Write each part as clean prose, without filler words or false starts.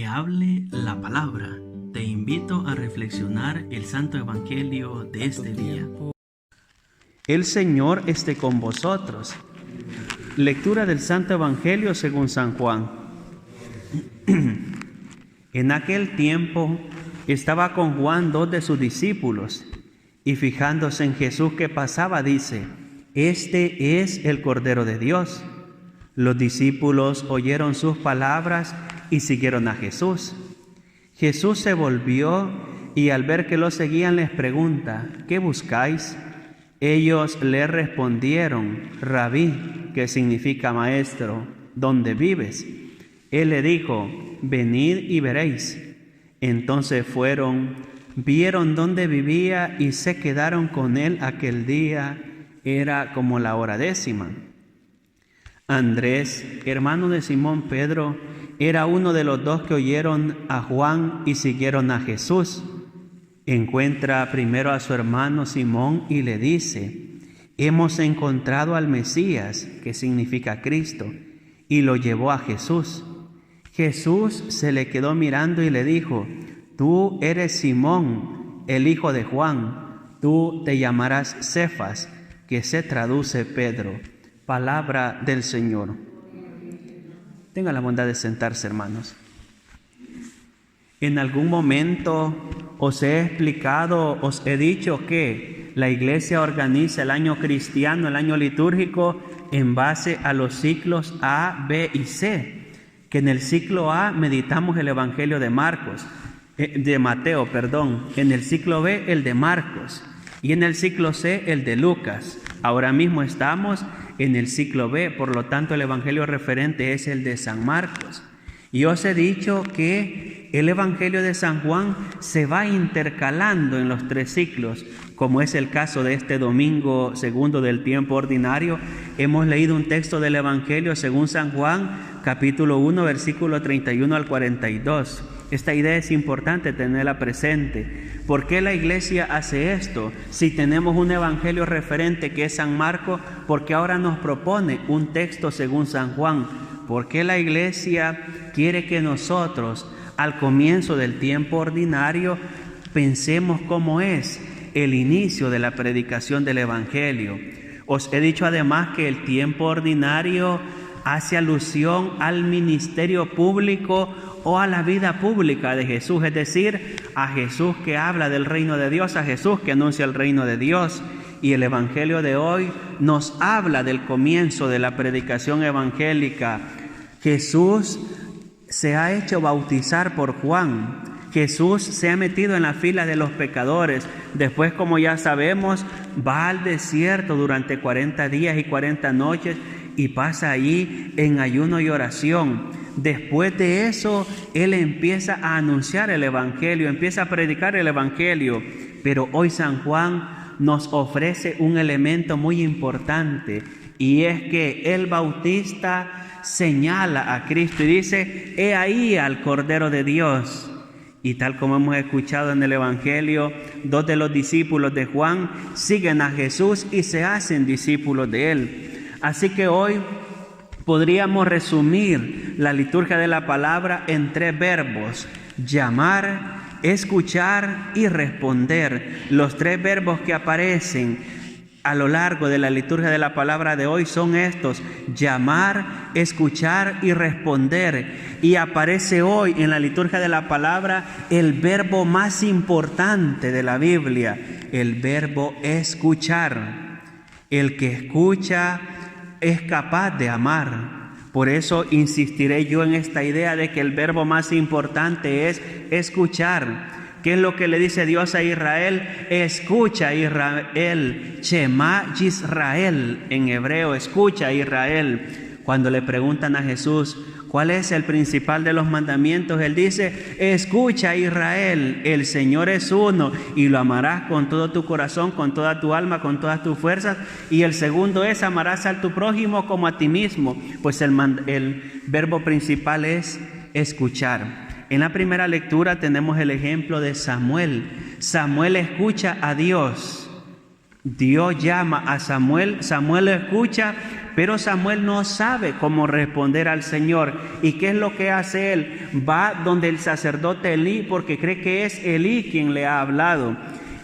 Que hable la palabra. Te invito a reflexionar el Santo Evangelio de este día. El Señor esté con vosotros. Lectura del Santo Evangelio según San Juan. En aquel tiempo estaba con Juan 2 de sus discípulos, y fijándose en Jesús que pasaba, dice: Este es el Cordero de Dios. Los discípulos oyeron sus palabras y siguieron a Jesús. Jesús se volvió y al ver que lo seguían les pregunta: ¿qué buscáis? Ellos le respondieron: Rabí, que significa maestro, ¿dónde vives? Él le dijo: venid y veréis. Entonces fueron, vieron dónde vivía y se quedaron con él aquel día. Era como la hora 10:00. Andrés, hermano de Simón Pedro, era uno de los 2 que oyeron a Juan y siguieron a Jesús. Encuentra primero a su hermano Simón y le dice: hemos encontrado al Mesías, que significa Cristo, y lo llevó a Jesús. Jesús se le quedó mirando y le dijo: tú eres Simón, el hijo de Juan, tú te llamarás Cefas, que se traduce Pedro. Palabra del Señor. Tenga la bondad de sentarse, hermanos. En algún momento os he explicado, os he dicho que la Iglesia organiza el año cristiano, el año litúrgico, en base a los ciclos A, B y C. Que en el ciclo A meditamos el Evangelio de Mateo. En el ciclo B el de Marcos y en el ciclo C el de Lucas. Ahora mismo estamos en el ciclo B, por lo tanto el Evangelio referente es el de San Marcos. Y os he dicho que el Evangelio de San Juan se va intercalando en los 3 ciclos, como es el caso de este domingo segundo del tiempo ordinario. Hemos leído un texto del Evangelio según San Juan, capítulo 1, versículo 31 al 42. Esta idea es importante tenerla presente. ¿Por qué la Iglesia hace esto? Si tenemos un evangelio referente que es San Marcos, ¿por qué ahora nos propone un texto según San Juan? ¿Por qué la Iglesia quiere que nosotros, al comienzo del tiempo ordinario, pensemos cómo es el inicio de la predicación del evangelio? Os he dicho además que el tiempo ordinario hace alusión al ministerio público o a la vida pública de Jesús, es decir, a Jesús que habla del reino de Dios, a Jesús que anuncia el reino de Dios. Y el Evangelio de hoy nos habla del comienzo de la predicación evangélica. Jesús se ha hecho bautizar por Juan. Jesús se ha metido en la fila de los pecadores. Después, como ya sabemos, va al desierto durante 40 días y 40 noches y pasa allí en ayuno y oración. Después de eso, Él empieza a anunciar el Evangelio, empieza a predicar el Evangelio. Pero hoy San Juan nos ofrece un elemento muy importante, y es que el Bautista señala a Cristo y dice: he ahí al Cordero de Dios. Y tal como hemos escuchado en el Evangelio, 2 de los discípulos de Juan siguen a Jesús y se hacen discípulos de Él. Así que hoy podríamos resumir la liturgia de la palabra en 3 verbos: llamar, escuchar y responder. Los 3 verbos que aparecen a lo largo de la liturgia de la palabra de hoy son estos: llamar, escuchar y responder. Y aparece hoy en la liturgia de la palabra el verbo más importante de la Biblia, el verbo escuchar. El que escucha es capaz de amar. Por eso insistiré yo en esta idea de que el verbo más importante es escuchar. ¿Qué es lo que le dice Dios a Israel? Escucha, Israel. Shema Yisrael, en hebreo, escucha, Israel. Cuando le preguntan a Jesús cuál es el principal de los mandamientos, Él dice: escucha, Israel, el Señor es uno y lo amarás con todo tu corazón, con toda tu alma, con todas tus fuerzas. Y el segundo es: amarás a tu prójimo como a ti mismo. Pues el verbo principal es escuchar. En la primera lectura tenemos el ejemplo de Samuel. Samuel escucha a Dios. Dios llama a Samuel, Samuel lo escucha, pero Samuel no sabe cómo responder al Señor. ¿Y qué es lo que hace él? Va donde el sacerdote Elí, porque cree que es Elí quien le ha hablado.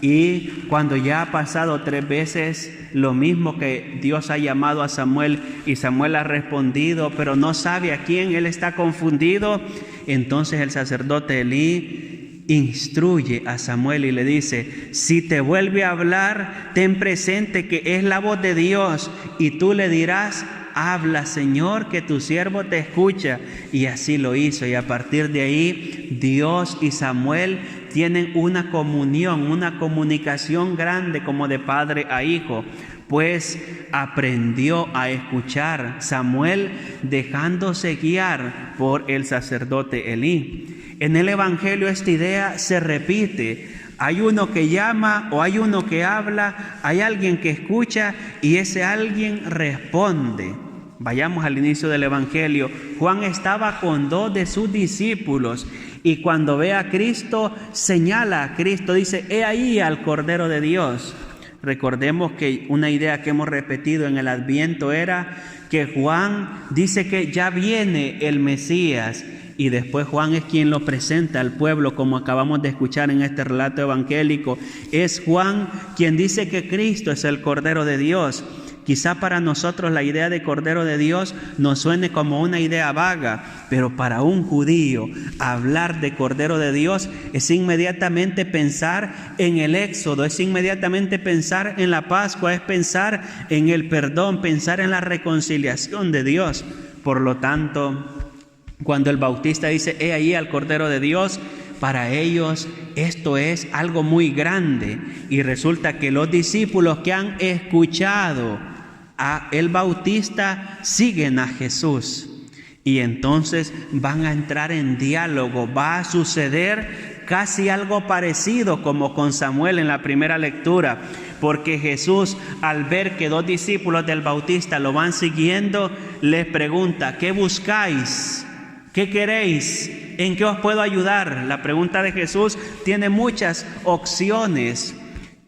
Y cuando ya ha pasado 3 veces lo mismo, que Dios ha llamado a Samuel y Samuel ha respondido, pero no sabe a quién, él está confundido, entonces el sacerdote Elí instruye a Samuel y le dice: si te vuelve a hablar, ten presente que es la voz de Dios, y tú le dirás: habla, Señor, que tu siervo te escucha. Y así lo hizo, y a partir de ahí Dios y Samuel tienen una comunión, una comunicación grande, como de padre a hijo, pues aprendió a escuchar Samuel dejándose guiar por el sacerdote Elí. En el Evangelio esta idea se repite. Hay uno que llama o hay uno que habla, hay alguien que escucha y ese alguien responde. Vayamos al inicio del Evangelio. Juan estaba con 2 de sus discípulos y cuando ve a Cristo, señala a Cristo, dice: he ahí al Cordero de Dios. Recordemos que una idea que hemos repetido en el Adviento era que Juan dice que ya viene el Mesías, y después Juan es quien lo presenta al pueblo, como acabamos de escuchar en este relato evangélico. Es Juan quien dice que Cristo es el Cordero de Dios. Quizá para nosotros la idea de Cordero de Dios nos suene como una idea vaga, pero para un judío hablar de Cordero de Dios es inmediatamente pensar en el Éxodo, es inmediatamente pensar en la Pascua, es pensar en el perdón, pensar en la reconciliación de Dios. Por lo tanto, cuando el Bautista dice: he ahí al Cordero de Dios, para ellos esto es algo muy grande. Y resulta que los discípulos que han escuchado a el Bautista siguen a Jesús. Y entonces van a entrar en diálogo. Va a suceder casi algo parecido como con Samuel en la primera lectura. Porque Jesús, al ver que 2 discípulos del Bautista lo van siguiendo, les pregunta: ¿qué buscáis? ¿Qué queréis? ¿En qué os puedo ayudar? La pregunta de Jesús tiene muchas opciones.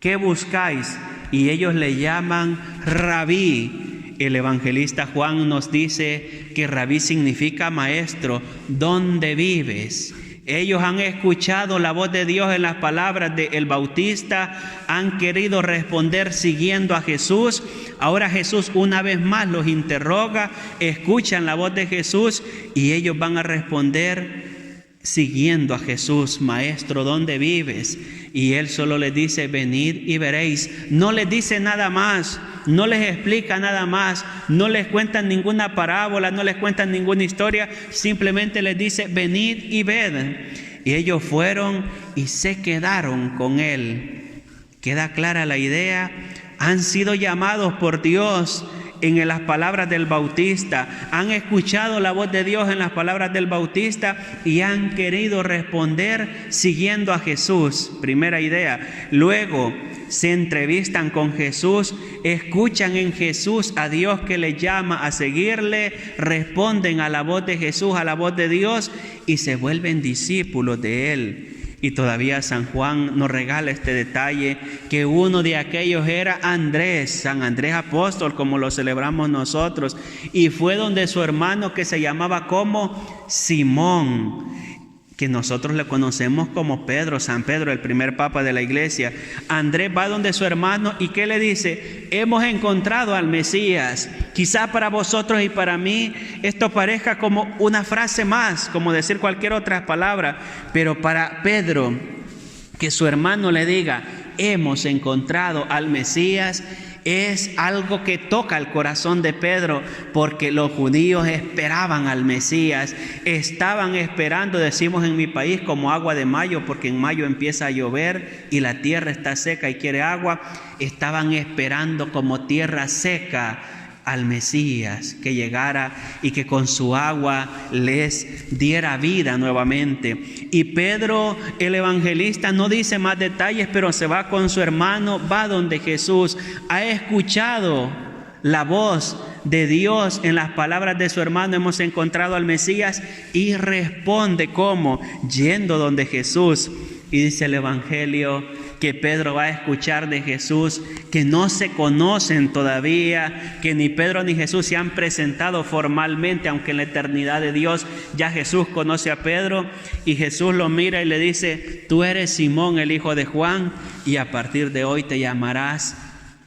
¿Qué buscáis? Y ellos le llaman Rabí. El evangelista Juan nos dice que Rabí significa maestro. ¿Dónde vives? Ellos han escuchado la voz de Dios en las palabras del Bautista, han querido responder siguiendo a Jesús. Ahora Jesús una vez más los interroga, escuchan la voz de Jesús y ellos van a responder siguiendo a Jesús. Maestro, ¿dónde vives? Y él solo les dice: venid y veréis. No les dice nada más, no les explica nada más, no les cuentan ninguna parábola, no les cuentan ninguna historia, simplemente les dice: venid y ved. Y ellos fueron y se quedaron con él. Queda clara la idea. Han sido llamados por Dios en las palabras del Bautista, han escuchado la voz de Dios en las palabras del Bautista y han querido responder siguiendo a Jesús. Primera idea. Luego se entrevistan con Jesús, escuchan en Jesús a Dios que les llama a seguirle, responden a la voz de Jesús, a la voz de Dios, y se vuelven discípulos de Él. Y todavía San Juan nos regala este detalle, que uno de aquellos era Andrés, San Andrés apóstol, como lo celebramos nosotros, y fue donde su hermano, que se llamaba como Simón, que nosotros le conocemos como Pedro, San Pedro, el primer papa de la iglesia. Andrés va donde su hermano y ¿qué le dice? Hemos encontrado al Mesías. Quizá para vosotros y para mí esto parezca como una frase más, como decir cualquier otra palabra, pero para Pedro, que su hermano le diga: hemos encontrado al Mesías, es algo que toca el corazón de Pedro, porque los judíos esperaban al Mesías, estaban esperando, decimos en mi país, como agua de mayo, porque en mayo empieza a llover y la tierra está seca y quiere agua. Estaban esperando como tierra seca al Mesías, que llegara y que con su agua les diera vida nuevamente. Y Pedro, el evangelista, no dice más detalles, pero se va con su hermano, va donde Jesús. Ha escuchado la voz de Dios en las palabras de su hermano: hemos encontrado al Mesías, y responde ¿cómo? Yendo donde Jesús. Y dice el evangelio que Pedro va a escuchar de Jesús, que no se conocen todavía, que ni Pedro ni Jesús se han presentado formalmente, aunque en la eternidad de Dios ya Jesús conoce a Pedro, y Jesús lo mira y le dice: tú eres Simón, el hijo de Juan, y a partir de hoy te llamarás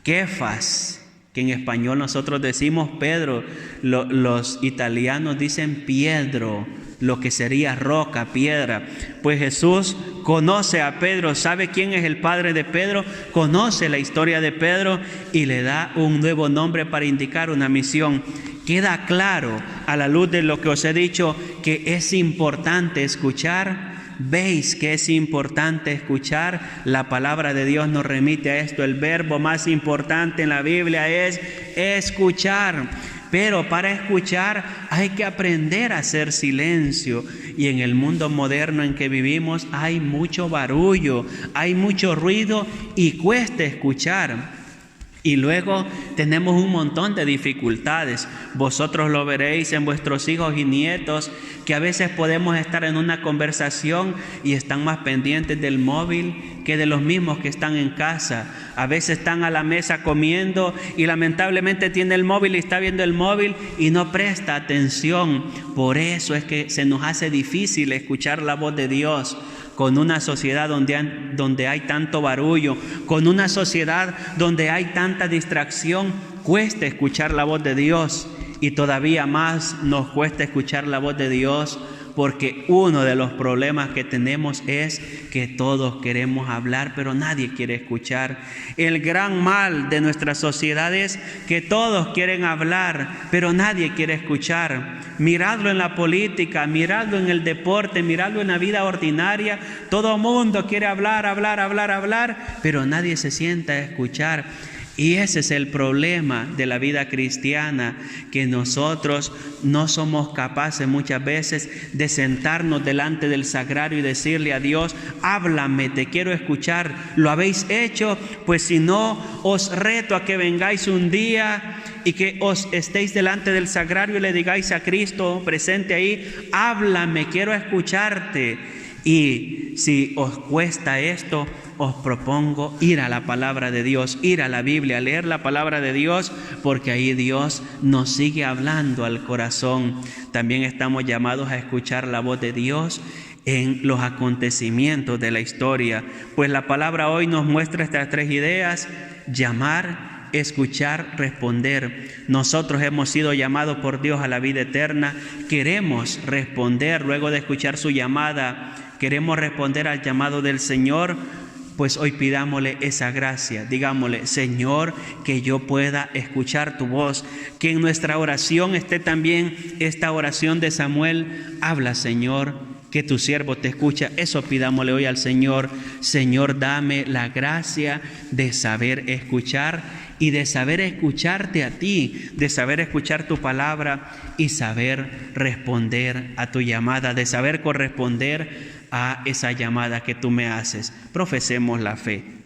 Kefas, que en español nosotros decimos Pedro, los italianos dicen Piedro, lo que sería roca, piedra. Pues Jesús conoce a Pedro, sabe quién es el padre de Pedro, conoce la historia de Pedro y le da un nuevo nombre para indicar una misión. Queda claro a la luz de lo que os he dicho que es importante escuchar. ¿Veis que es importante escuchar? La palabra de Dios nos remite a esto. El verbo más importante en la Biblia es escuchar. Pero para escuchar hay que aprender a hacer silencio. Y en el mundo moderno en que vivimos hay mucho barullo, hay mucho ruido y cuesta escuchar. Y luego tenemos un montón de dificultades. Vosotros lo veréis en vuestros hijos y nietos, que a veces podemos estar en una conversación y están más pendientes del móvil que de los mismos que están en casa. A veces están a la mesa comiendo y lamentablemente tiene el móvil y está viendo el móvil y no presta atención. Por eso es que se nos hace difícil escuchar la voz de Dios. Con una sociedad donde hay tanto barullo, con una sociedad donde hay tanta distracción, cuesta escuchar la voz de Dios. Y todavía más nos cuesta escuchar la voz de Dios porque uno de los problemas que tenemos es que todos queremos hablar, pero nadie quiere escuchar. El gran mal de nuestra sociedad es que todos quieren hablar, pero nadie quiere escuchar. Miradlo en la política, miradlo en el deporte, miradlo en la vida ordinaria. Todo mundo quiere hablar, pero nadie se sienta a escuchar. Y ese es el problema de la vida cristiana, que nosotros no somos capaces muchas veces de sentarnos delante del sagrario y decirle a Dios: háblame, te quiero escuchar. ¿Lo habéis hecho? Pues si no, os reto a que vengáis un día y que os estéis delante del sagrario y le digáis a Cristo presente ahí: háblame, quiero escucharte. Y si os cuesta esto, os propongo ir a la palabra de Dios, ir a la Biblia, leer la palabra de Dios, porque ahí Dios nos sigue hablando al corazón. También estamos llamados a escuchar la voz de Dios en los acontecimientos de la historia. Pues la palabra hoy nos muestra estas tres ideas: llamar, escuchar, responder. Nosotros hemos sido llamados por Dios a la vida eterna. Queremos responder luego de escuchar su llamada. Queremos responder al llamado del Señor. Pues hoy pidámosle esa gracia. Digámosle: Señor, que yo pueda escuchar tu voz. Que en nuestra oración esté también esta oración de Samuel: habla, Señor, que tu siervo te escucha. Eso pidámosle hoy al Señor. Señor, dame la gracia de saber escuchar y de saber escucharte a ti, de saber escuchar tu palabra y saber responder a tu llamada, de saber corresponder a esa llamada que tú me haces. Profesemos la fe.